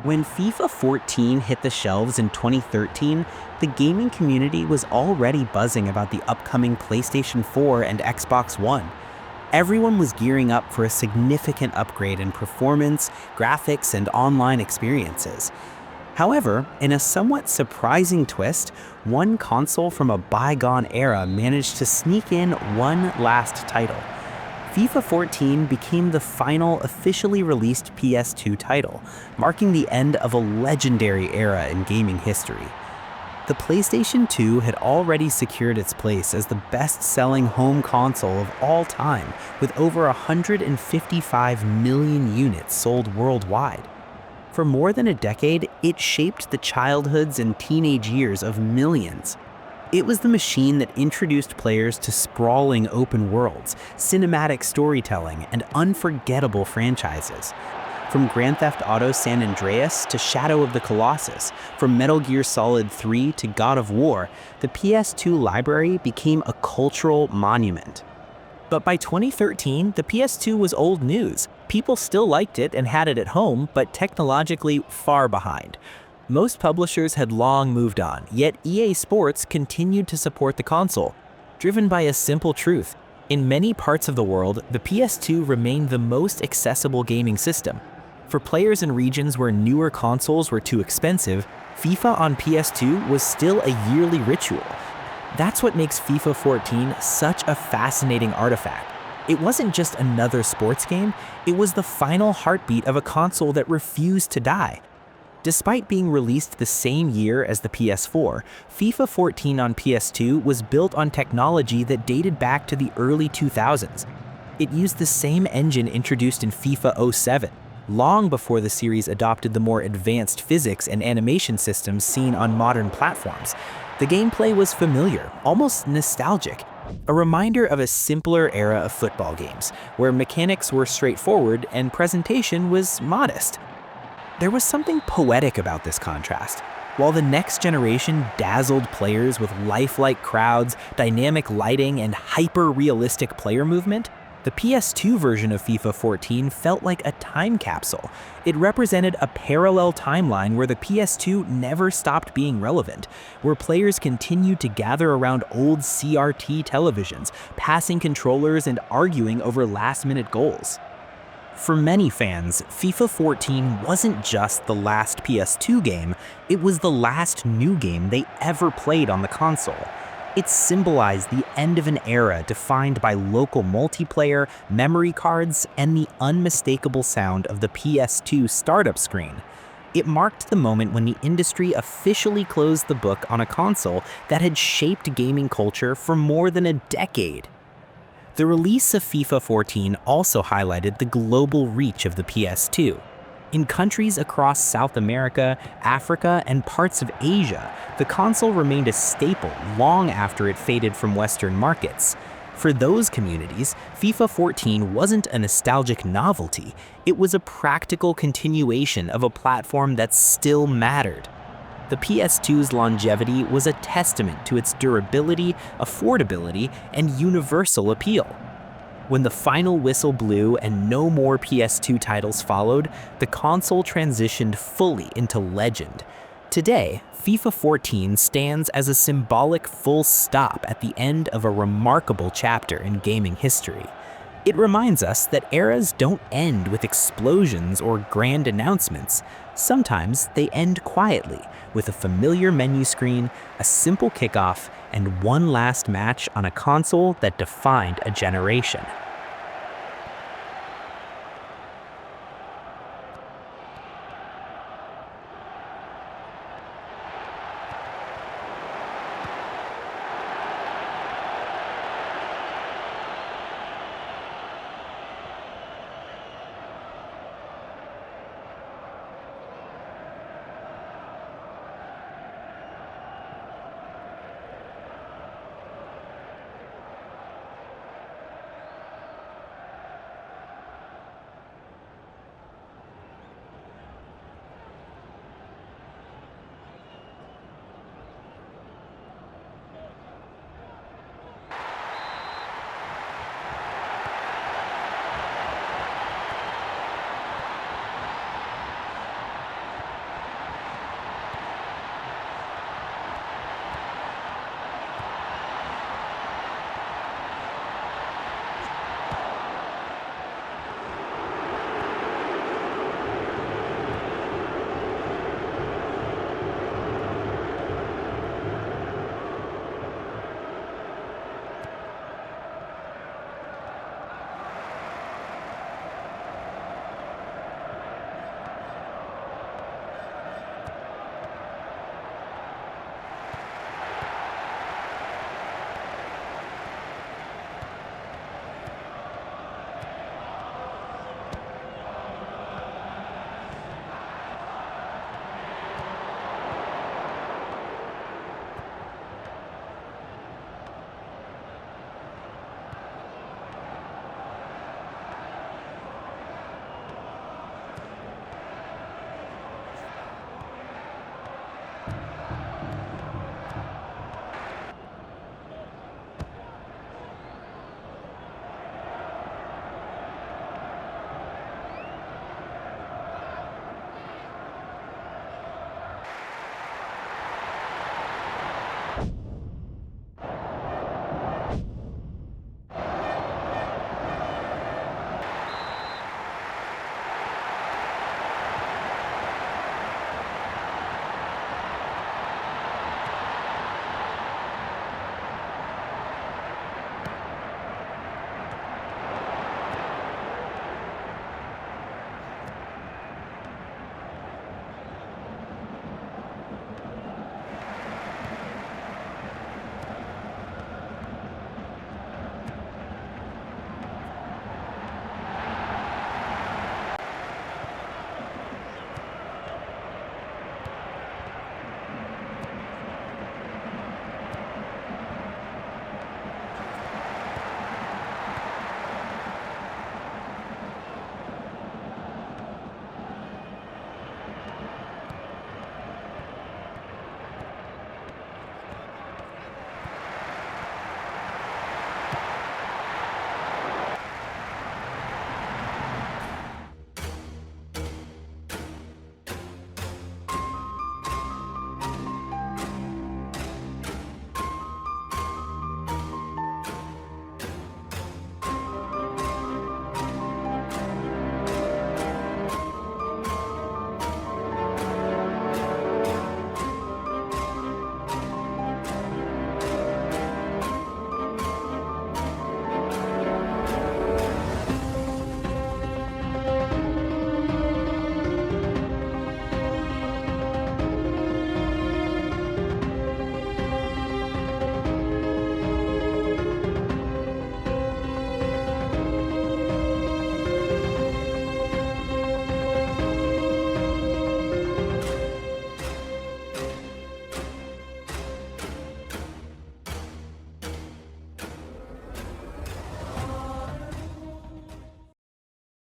When FIFA 14 hit the shelves in 2013, the gaming community was already buzzing about the upcoming PlayStation 4 and Xbox One. Everyone was gearing up for a significant upgrade in performance, graphics, and online experiences. However, in a somewhat surprising twist, one console from a bygone era managed to sneak in one last title. FIFA 14 became the final officially released PS2 title, marking the end of a legendary era in gaming history. The PlayStation 2 had already secured its place as the best-selling home console of all time, with over 155 million units sold worldwide. For more than a decade, it shaped the childhoods and teenage years of millions. It was the machine that introduced players to sprawling open worlds, cinematic storytelling, and unforgettable franchises. From Grand Theft Auto San Andreas to Shadow of the Colossus, from Metal Gear Solid 3 to God of War, the PS2 library became a cultural monument. But by 2013, the PS2 was old news. People still liked it and had it at home, but technologically far behind. Most publishers had long moved on, yet EA Sports continued to support the console, driven by a simple truth. In many parts of the world, the PS2 remained the most accessible gaming system. For players in regions where newer consoles were too expensive, FIFA on PS2 was still a yearly ritual. That's what makes FIFA 14 such a fascinating artifact. It wasn't just another sports game, it was the final heartbeat of a console that refused to die. Despite being released the same year as the PS4, FIFA 14 on PS2 was built on technology that dated back to the early 2000s. It used the same engine introduced in FIFA 07, long before the series adopted the more advanced physics and animation systems seen on modern platforms. The gameplay was familiar, almost nostalgic, a reminder of a simpler era of football games, where mechanics were straightforward and presentation was modest. There was something poetic about this contrast. While the next generation dazzled players with lifelike crowds, dynamic lighting, and hyper-realistic player movement, the PS2 version of FIFA 14 felt like a time capsule. It represented a parallel timeline where the PS2 never stopped being relevant, where players continued to gather around old CRT televisions, passing controllers and arguing over last-minute goals. For many fans, FIFA 14 wasn't just the last PS2 game, it was the last new game they ever played on the console. It symbolized the end of an era defined by local multiplayer, memory cards, and the unmistakable sound of the PS2 startup screen. It marked the moment when the industry officially closed the book on a console that had shaped gaming culture for more than a decade. The release of FIFA 14 also highlighted the global reach of the PS2. In countries across South America, Africa, and parts of Asia, the console remained a staple long after it faded from Western markets. For those communities, FIFA 14 wasn't a nostalgic novelty, it was a practical continuation of a platform that still mattered. The PS2's longevity was a testament to its durability, affordability, and universal appeal. When the final whistle blew and no more PS2 titles followed, the console transitioned fully into legend. Today, FIFA 14 stands as a symbolic full stop at the end of a remarkable chapter in gaming history. It reminds us that eras don't end with explosions or grand announcements. Sometimes they end quietly, with a familiar menu screen, a simple kickoff, and one last match on a console that defined a generation.